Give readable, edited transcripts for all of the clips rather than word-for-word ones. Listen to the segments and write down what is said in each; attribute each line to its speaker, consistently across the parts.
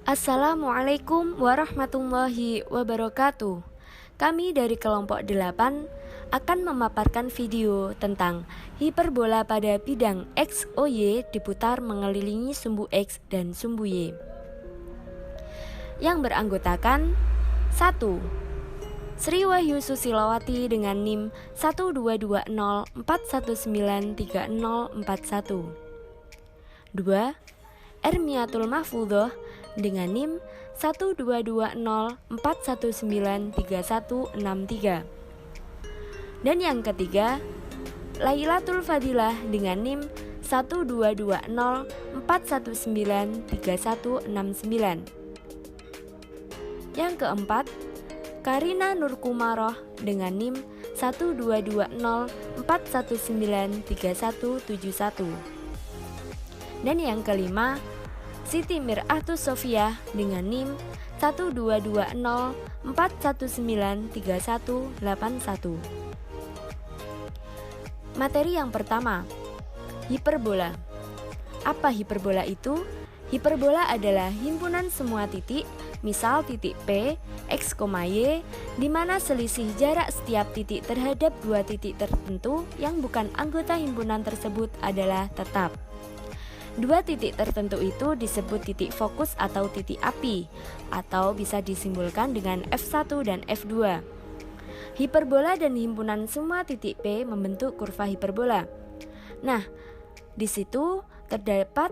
Speaker 1: Assalamualaikum warahmatullahi wabarakatuh. Kami dari kelompok 8 akan memaparkan video tentang hiperbola pada bidang X, O, Y diputar mengelilingi sumbu X dan sumbu Y. Yang beranggotakan 1. Sri Wahyu Susilowati dengan NIM 12204193041. 2. Ermiatul Mahfudhoh dengan NIM 12204193163. Dan yang ketiga, Lailatul Fadilah dengan NIM 12204193169. Yang keempat, Karina Nurkumaroh dengan NIM 12204193171. Dan yang kelima, Siti Mir'atus Sofiah dengan NIM 12204193181. Materi yang pertama, hiperbola. Apa hiperbola itu? Hiperbola adalah himpunan semua titik, misal titik P, X, Y, di mana selisih jarak setiap titik terhadap dua titik tertentu yang bukan anggota himpunan tersebut adalah tetap. Dua titik tertentu itu disebut titik fokus atau titik api, atau bisa disimbolkan dengan F1 dan F2. Hiperbola dan himpunan semua titik P membentuk kurva hiperbola. Nah, di situ terdapat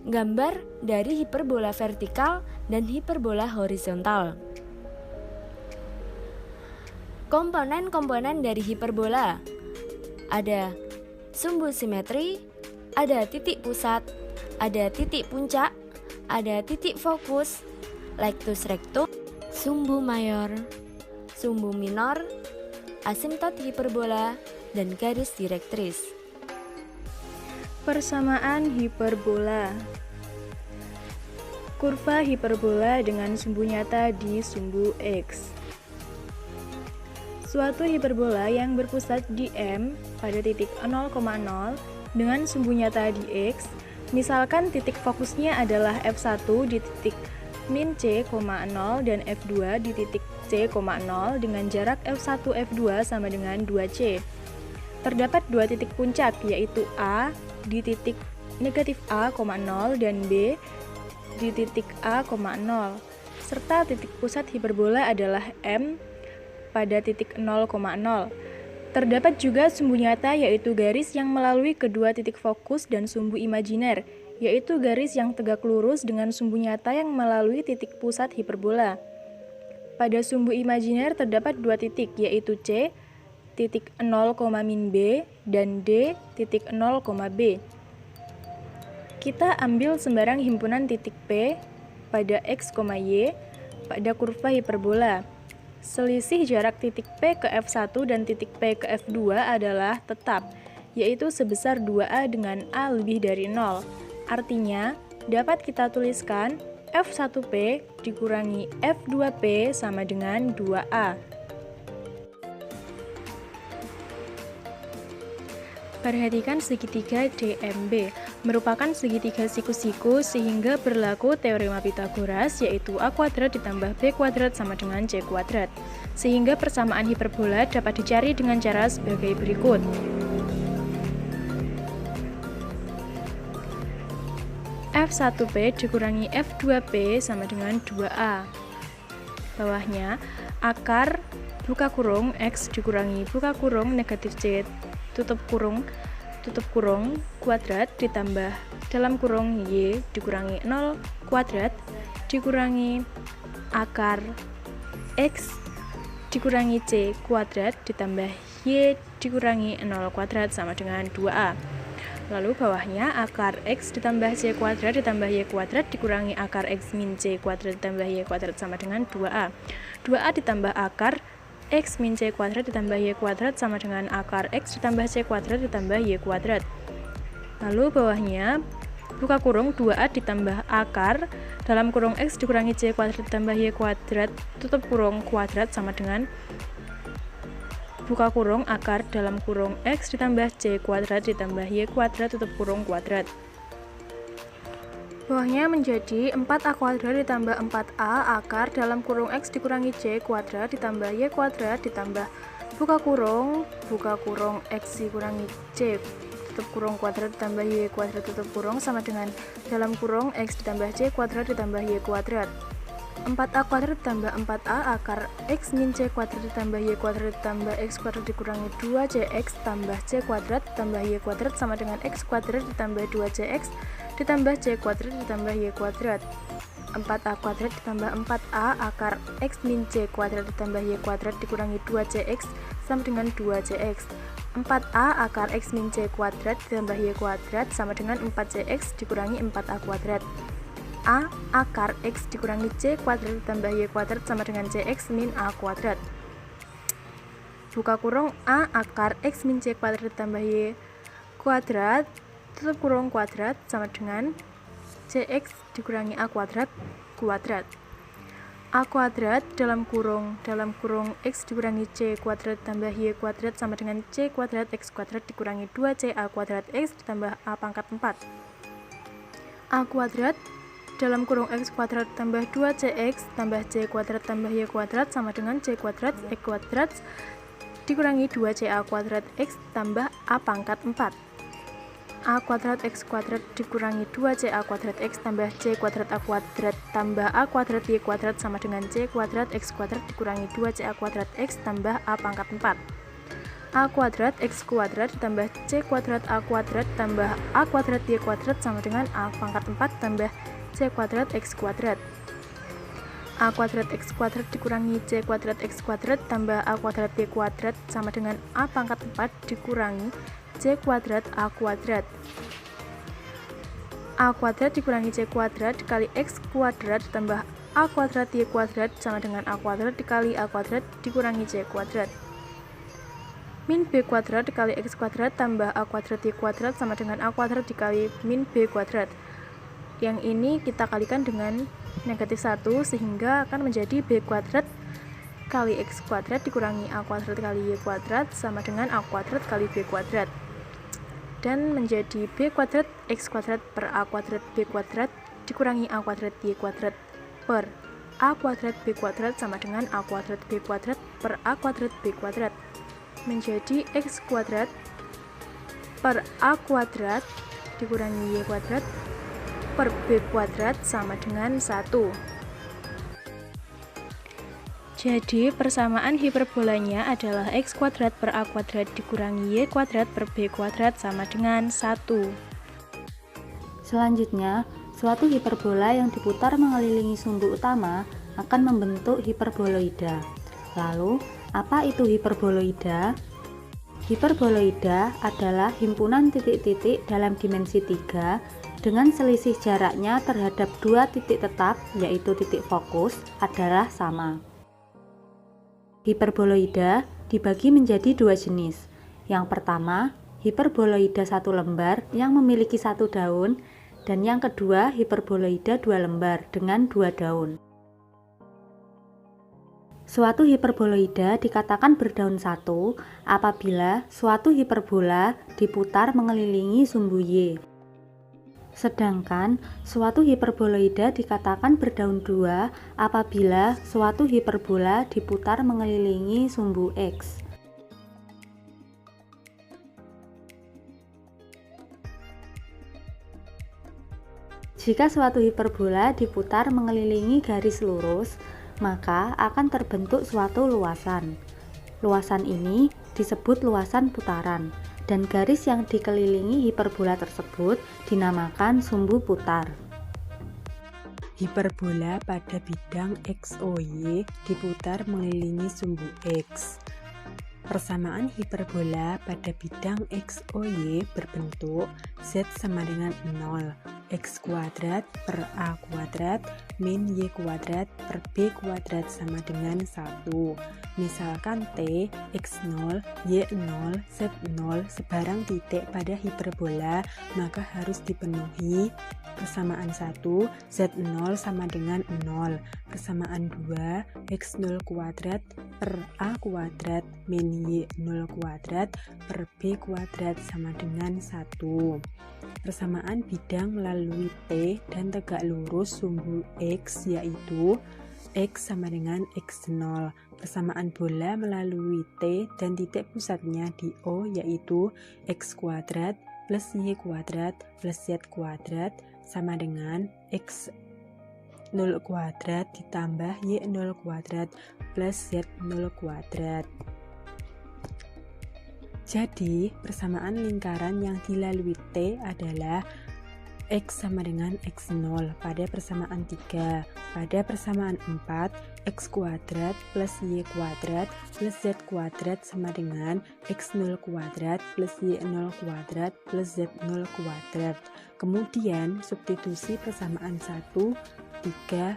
Speaker 1: gambar dari hiperbola vertikal dan hiperbola horizontal. Komponen-komponen dari hiperbola ada sumbu simetri, ada titik pusat, ada titik puncak, ada titik fokus, lektus rectus, sumbu mayor, sumbu minor, asimtot hiperbola, dan garis direktris.
Speaker 2: Persamaan hiperbola. Kurva hiperbola dengan sumbu nyata di sumbu X. Suatu hiperbola yang berpusat di M pada titik 0,0 dengan sumbu nyata di X, misalkan titik fokusnya adalah F1 di titik min C,0 dan F2 di titik C,0 dengan jarak F1 F2 sama dengan 2C. Terdapat dua titik puncak, yaitu A di titik negatif A,0 dan B di titik A,0, serta titik pusat hiperbola adalah M pada titik 0,0. Terdapat juga sumbu nyata, yaitu garis yang melalui kedua titik fokus, dan sumbu imajiner, yaitu garis yang tegak lurus dengan sumbu nyata yang melalui titik pusat hiperbola. Pada sumbu imajiner terdapat dua titik, yaitu C, titik 0, B, dan D, titik 0, B. Kita ambil sembarang himpunan titik P pada X, Y pada kurva hiperbola. Selisih jarak titik P ke F1 dan titik P ke F2 adalah tetap, yaitu sebesar 2A dengan A lebih dari 0. Artinya, dapat kita tuliskan F1P dikurangi F2P sama dengan 2A. Perhatikan segitiga DMB, merupakan segitiga siku-siku sehingga berlaku teorema Pythagoras, yaitu A kuadrat ditambah B kuadrat sama dengan C kuadrat. Sehingga persamaan hiperbola dapat dicari dengan cara sebagai berikut. F1P dikurangi F2P sama dengan 2A. Bawahnya, akar buka kurung X dikurangi buka kurung negatif C tutup kurung kuadrat ditambah dalam kurung Y dikurangi 0 kuadrat dikurangi akar X dikurangi C kuadrat ditambah Y dikurangi 0 kuadrat sama dengan 2A. Lalu bawahnya akar X ditambah C kuadrat ditambah Y kuadrat dikurangi akar X min C kuadrat ditambah Y kuadrat sama dengan 2A. 2A ditambah akar X min C kuadrat ditambah Y kuadrat sama dengan akar X ditambah C kuadrat ditambah Y kuadrat. Lalu bawahnya buka kurung 2A ditambah akar dalam kurung X dikurangi C kuadrat ditambah Y kuadrat tutup kurung kuadrat sama dengan buka kurung akar dalam kurung X ditambah C kuadrat ditambah Y kuadrat tutup kurung kuadrat. Bawahnya menjadi 4A kuadrat ditambah 4A akar dalam kurung X dikurangi C kuadrat ditambah Y kuadrat ditambah buka kurung X dikurangi C tutup kurung kuadrat ditambah Y kuadrat tutup kurung sama dengan dalam kurung X ditambah C kuadrat ditambah Y kuadrat. 4A kuadrat ditambah 4A akar X min C kuadrat ditambah Y kuadrat ditambah X kuadrat dikurangi 2CX tambah C kuadrat ditambah Y kuadrat sama dengan X kuadrat ditambah 2CX ditambah C kuadrat ditambah Y kuadrat. 4A kuadrat ditambah 4A akar X min C kuadrat ditambah Y kuadrat dikurangi 2CX sama dengan 2CX. 4A akar X min C kuadrat ditambah Y kuadrat sama dengan 4CX dikurangi 4A kuadrat. A akar X dikurangi C kuadrat ditambah Y kuadrat sama dengan CX min A kuadrat. Buka kurung A akar X min C kuadrat ditambah Y kuadrat tutup kurung kuadrat sama dengan CX dikurangi A kuadrat kuadrat. A kuadrat dalam kurung X dikurangi C kuadrat ditambah Y kuadrat sama dengan C kuadrat X kuadrat dikurangi 2CA kuadrat X ditambah A pangkat 4. A kuadrat dalam kurung X kuadrat tambah 2CX tambah C kuadrat tambah Y kuadrat sama dengan C kuadrat X kuadrat dikurangi 2CA kuadrat X tambah A pangkat 4. A kuadrat X kuadrat dikurangi 2CA kuadrat X tambah C kuadrat A kuadrat tambah A kuadrat Y kuadrat sama dengan C kuadrat X kuadrat dikurangi 2CA kuadrat X tambah A pangkat 4. A kuadrat X kuadrat ditambah C kuadrat A kuadrat tambah A kuadrat Y kuadrat sama dengan A pangkat 4 tambah C kuadrat X kuadrat. A kuadrat X kuadrat dikurangi C kuadrat X kuadrat tambah A kuadrat Y kuadrat sama dengan A pangkat 4 dikurangi C kuadrat A kuadrat. A kuadrat dikurangi C kuadrat dikali X kuadrat tambah A kuadrat Y kuadrat sama dengan A kuadrat dikali A kuadrat dikurangi C kuadrat. Min B kuadrat dikali X kuadrat tambah A kuadrat Y kuadrat sama dengan A kuadrat dikali min B kuadrat. Yang ini kita kalikan dengan negatif 1 sehingga akan menjadi B kuadrat kali X kuadrat dikurangi A kuadrat kali Y kuadrat sama dengan A kuadrat kali B kuadrat. Dan menjadi B kuadrat X kuadrat per A kuadrat B kuadrat dikurangi A kuadrat Y kuadrat per A kuadrat B kuadrat sama dengan A kuadrat B kuadrat per A kuadrat B kuadrat. Menjadi X kuadrat per A kuadrat dikurangi Y kuadrat per B kuadrat sama dengan 1. Jadi persamaan hiperbolanya adalah X kuadrat per A kuadrat dikurangi Y kuadrat per B kuadrat sama dengan 1.
Speaker 3: Selanjutnya, suatu hiperbola yang diputar mengelilingi sumbu utama akan membentuk hiperboloida. Lalu, apa itu hiperboloida? Hiperboloida adalah himpunan titik-titik dalam dimensi 3 dengan selisih jaraknya terhadap dua titik tetap, yaitu titik fokus, adalah sama. Hiperboloida dibagi menjadi dua jenis. Yang pertama, hiperboloida satu lembar yang memiliki satu daun, dan yang kedua, hiperboloida dua lembar dengan dua daun. Suatu hiperboloida dikatakan berdaun satu apabila suatu hiperbola diputar mengelilingi sumbu Y. Sedangkan suatu hiperboloida dikatakan berdaun dua apabila suatu hiperbola diputar mengelilingi sumbu X. Jika suatu hiperbola diputar mengelilingi garis lurus, maka akan terbentuk suatu luasan. Luasan ini disebut luasan putaran. Dan garis yang dikelilingi hiperbola tersebut dinamakan sumbu putar.
Speaker 4: Hiperbola pada bidang XOY diputar mengelilingi sumbu X. Persamaan hiperbola pada bidang XOY berbentuk Z sama dengan 0, X kuadrat per A kuadrat min Y kuadrat per B kuadrat sama dengan 1. Misalkan T, X0, Y0, Z0 sebarang titik pada hiperbola, maka harus dipenuhi persamaan 1, Z0 sama dengan 0, persamaan 2, X0 kuadrat per A kuadrat min Y0 kuadrat per B kuadrat sama dengan 1. Persamaan bidang melalui T dan tegak lurus sumbu X yaitu X sama dengan X0. Persamaan bola melalui T dan titik pusatnya di O yaitu X kuadrat plus Y kuadrat plus Z kuadrat sama dengan X0 kuadrat ditambah Y0 kuadrat plus Z0 kuadrat. Jadi, persamaan lingkaran yang dilalui T adalah X sama dengan X0 pada persamaan 3. Pada persamaan 4, X kuadrat plus Y kuadrat plus Z kuadrat sama dengan X0 kuadrat plus Y0 kuadrat plus Z0 kuadrat. Kemudian, substitusi persamaan 1, 3,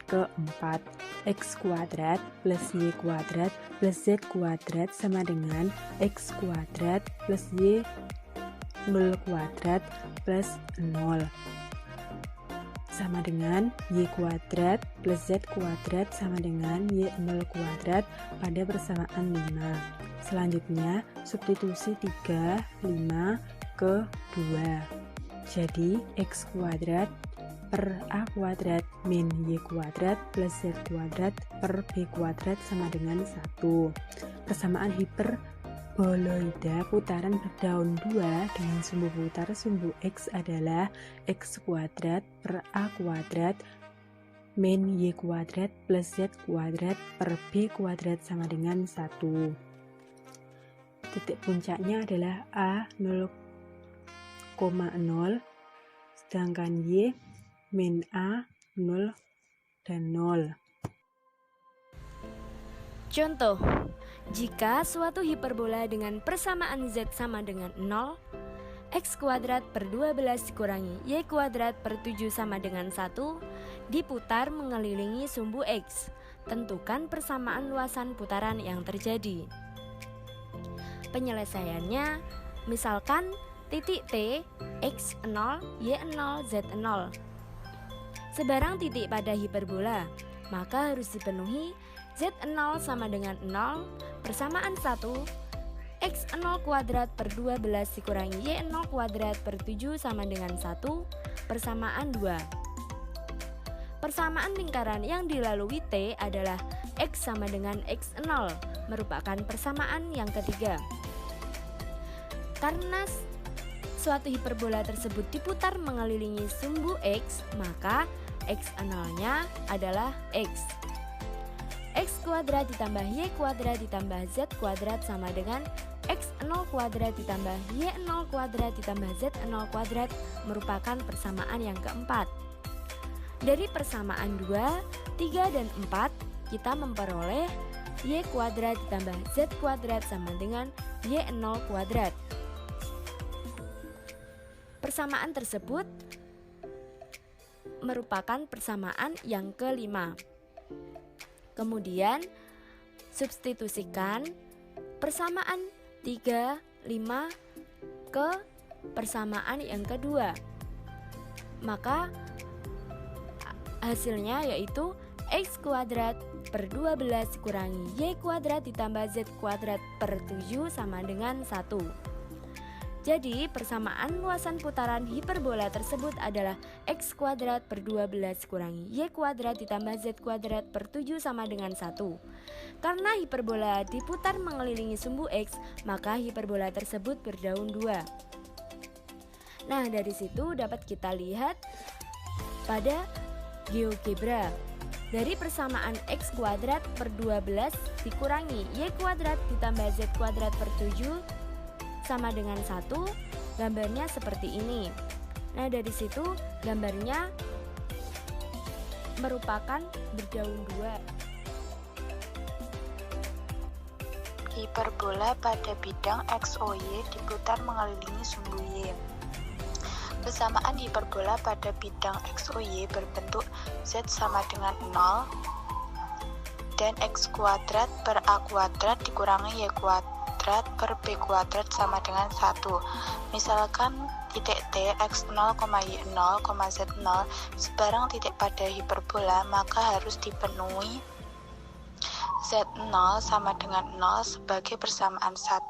Speaker 4: ke 4. X kuadrat plus Y kuadrat plus Z kuadrat sama dengan X kuadrat plus Y 0 kuadrat plus 0 sama dengan Y kuadrat plus Z kuadrat sama dengan Y0 kuadrat pada persamaan 5. Selanjutnya substitusi 3, 5 ke 2. Jadi X kuadrat per A kuadrat min Y kuadrat plus Z kuadrat per B kuadrat sama dengan 1. Persamaan hiperboloida putaran berdaun 2 dengan sumbu putar sumbu X adalah X kuadrat per A kuadrat min Y kuadrat plus Z kuadrat per B kuadrat sama dengan 1. Titik puncaknya adalah A 0,0 sedangkan Y min A 0 dan 0.
Speaker 1: Contoh, jika suatu hiperbola dengan persamaan Z sama dengan 0, X kuadrat per 12 dikurangi Y kuadrat per 7 sama dengan 1 diputar mengelilingi sumbu X. Tentukan persamaan luasan putaran yang terjadi. Penyelesaiannya, misalkan titik T, X0, Y0, Z0. Sebarang titik pada hiperbola, maka harus dipenuhi Z0 sama dengan 0, persamaan 1, X0 kuadrat per 12 dikurangi Y0 kuadrat per 7 sama dengan 1, persamaan 2. Persamaan lingkaran yang dilalui T adalah X sama dengan X0, merupakan persamaan yang ketiga. Karena suatu hiperbola tersebut diputar mengelilingi sumbu X, maka X0-nya adalah X. X kuadrat ditambah Y kuadrat ditambah Z kuadrat sama dengan X0 kuadrat ditambah Y0 kuadrat ditambah Z0 kuadrat merupakan persamaan yang keempat. Dari persamaan 2, 3, dan 4, kita memperoleh Y kuadrat ditambah Z kuadrat sama dengan Y0 kuadrat. Persamaan tersebut merupakan persamaan yang kelima. Kemudian substitusikan persamaan 3, 5 ke persamaan yang kedua. Maka hasilnya yaitu X kuadrat per 12 dikurangi Y kuadrat ditambah Z kuadrat per 7 sama dengan 1. Jadi, persamaan luasan putaran hiperbola tersebut adalah X kuadrat per 12 kurangi Y kuadrat ditambah Z kuadrat per 7 sama dengan 1. Karena hiperbola diputar mengelilingi sumbu X, maka hiperbola tersebut berdaun 2. Nah, dari situ dapat kita lihat pada GeoGebra. Dari persamaan X kuadrat per 12 dikurangi Y kuadrat ditambah Z kuadrat per 7 sama dengan 1, gambarnya seperti ini. Nah, dari situ gambarnya merupakan berdaun 2.
Speaker 5: Hiperbola pada bidang XOY diputar mengelilingi sumbu Y. Persamaan hiperbola pada bidang XOY berbentuk Z sama dengan 0 dan X kuadrat per A kuadrat dikurangi Y kuadrat per B kuadrat sama dengan 1. Misalkan titik T, X0, Y0, Z0 sebarang titik pada hiperbola, maka harus dipenuhi Z0 sama dengan 0 sebagai persamaan 1,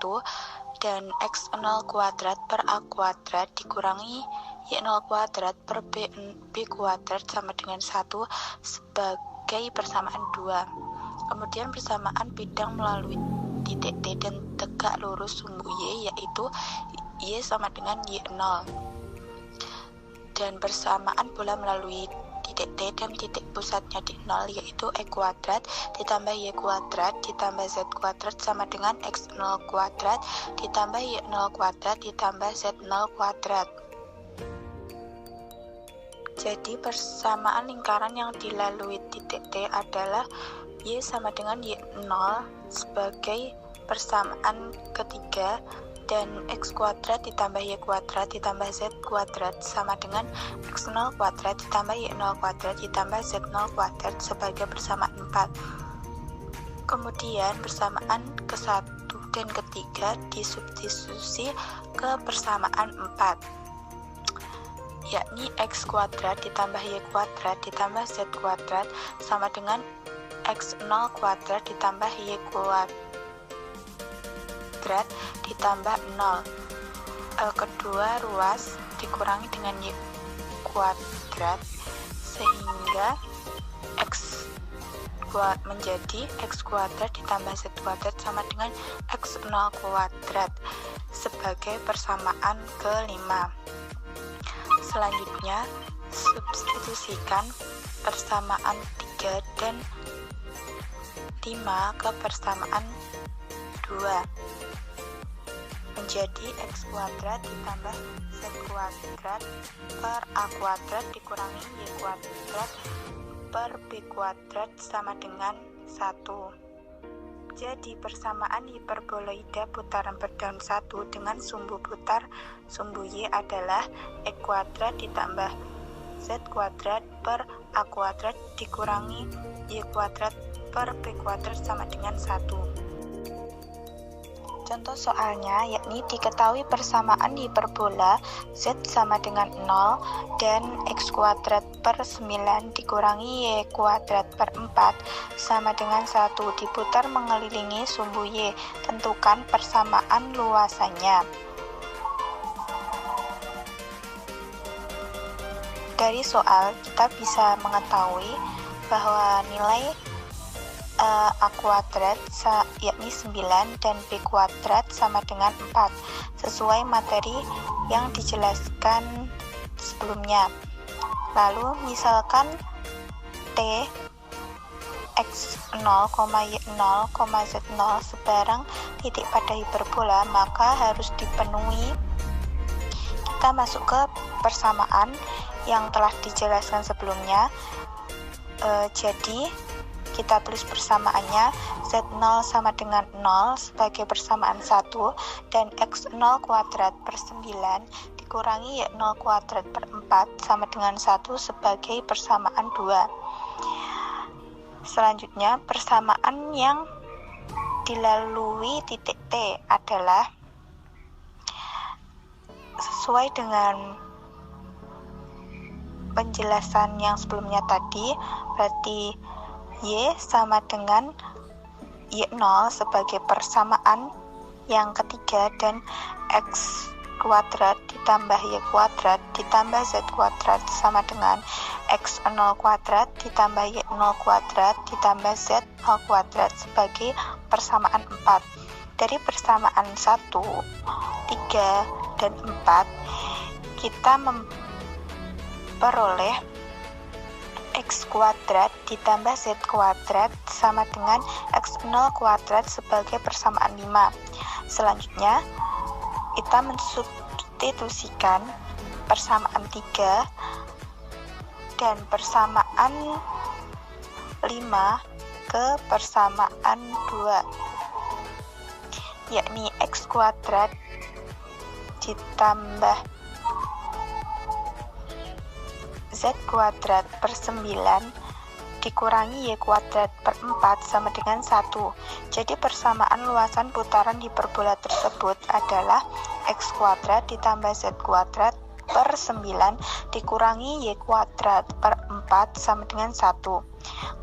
Speaker 5: dan x0 kuadrat per a kuadrat dikurangi y0 kuadrat per b kuadrat sama dengan 1 sebagai persamaan 2. Kemudian persamaan bidang melalui titik T dan tegak lurus sumbu Y, yaitu Y sama dengan Y0. Dan persamaan bola melalui titik T dan titik pusatnya di 0, yaitu E kuadrat ditambah Y kuadrat ditambah Z kuadrat sama dengan X0 kuadrat ditambah Y0 kuadrat ditambah Z0 kuadrat. Jadi persamaan lingkaran yang dilalui titik T adalah Y sama dengan Y0 sebagai persamaan ketiga, dan X kuadrat ditambah Y kuadrat ditambah Z kuadrat sama dengan X0 kuadrat ditambah Y0 kuadrat ditambah Z0 kuadrat sebagai persamaan 4. Kemudian persamaan ke-1 dan ketiga disubstitusi ke persamaan 4, yakni X kuadrat ditambah Y kuadrat ditambah Z kuadrat sama dengan X0 kuadrat ditambah Y kuadrat ditambah 0. Kedua ruas dikurangi dengan Y kuadrat sehingga X menjadi X kuadrat ditambah Z kuadrat sama dengan X0 kuadrat sebagai persamaan ke-5. Selanjutnya substitusikan persamaan 3 dan 5 ke persamaan 2 menjadi X kuadrat ditambah Z kuadrat per A kuadrat dikurangi Y kuadrat per B kuadrat sama dengan 1. Jadi persamaan hiperboloida putaran berdaun 1 dengan sumbu putar sumbu Y adalah E kuadrat ditambah Z kuadrat per A kuadrat dikurangi Y kuadrat per B kuadrat sama dengan 1. Contoh soalnya yakni diketahui persamaan hiperbola Z sama dengan 0 dan X kuadrat per 9 dikurangi Y kuadrat per 4 sama dengan 1 diputar mengelilingi sumbu Y. Tentukan persamaan luasannya. Dari soal kita bisa mengetahui bahwa nilai A kuadrat yakni 9 dan B kuadrat sama dengan 4 sesuai materi yang dijelaskan sebelumnya. Lalu misalkan T X0, Y0, Z0 sebarang titik pada hiperbola, maka harus dipenuhi. Kita masuk ke persamaan yang telah dijelaskan sebelumnya. Jadi kita tulis persamaannya Z0 sama dengan 0 sebagai persamaan 1 dan X0 kuadrat per 9 dikurangi Y0 kuadrat per 4 sama dengan 1 sebagai persamaan 2. Selanjutnya persamaan yang dilalui titik T adalah sesuai dengan penjelasan yang sebelumnya tadi, berarti Y sama dengan Y0 sebagai persamaan yang ketiga dan X kuadrat ditambah Y kuadrat ditambah Z kuadrat sama dengan X0 kuadrat ditambah Y0 kuadrat ditambah Z0 kuadrat sebagai persamaan 4. Dari persamaan 1, 3, dan 4 kita memperoleh X kuadrat ditambah Z kuadrat sama dengan X0 kuadrat sebagai persamaan 5. Selanjutnya kita mensubstitusikan persamaan 3 dan persamaan 5 ke persamaan 2, yakni X kuadrat ditambah Z kuadrat per 9 dikurangi Y kuadrat per 4 sama dengan 1. Jadi persamaan luasan putaran hiperbola tersebut adalah X kuadrat ditambah Z kuadrat per 9 dikurangi Y kuadrat per 4 sama dengan 1.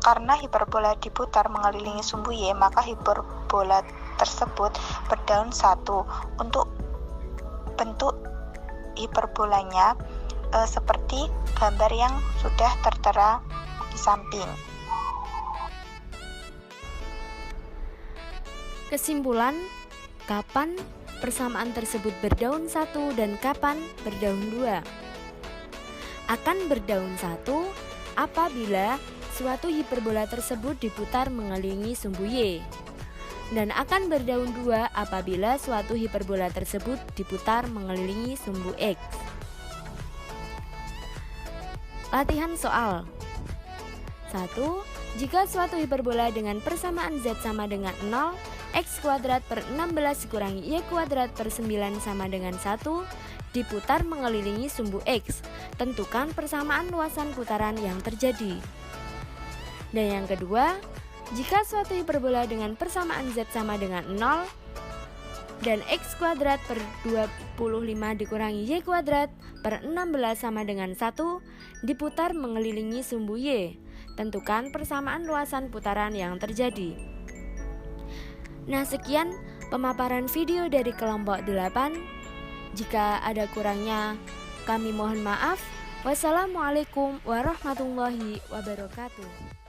Speaker 5: Karena hiperbola diputar mengelilingi sumbu Y, maka hiperbola tersebut berdaun satu. Untuk bentuk hiperbolanya seperti gambar yang sudah tertera di samping.
Speaker 1: Kesimpulan, kapan persamaan tersebut berdaun satu dan kapan berdaun dua? Akan berdaun satu apabila suatu hiperbola tersebut diputar mengelilingi sumbu Y, dan akan berdaun dua apabila suatu hiperbola tersebut diputar mengelilingi sumbu X. Latihan soal 1. Jika suatu hiperbola dengan persamaan Z sama dengan 0, X kuadrat per 16 kurangi Y kuadrat per 9 sama dengan 1 diputar mengelilingi sumbu X, tentukan persamaan luasan putaran yang terjadi. Dan yang kedua, jika suatu hiperbola dengan persamaan Z sama dengan 0 dan X kuadrat per 25 dikurangi Y kuadrat per 16 sama dengan 1 diputar mengelilingi sumbu Y, tentukan persamaan luasan putaran yang terjadi. Nah, sekian pemaparan video dari kelompok 8. Jika ada kurangnya, kami mohon maaf. Wassalamualaikum warahmatullahi wabarakatuh.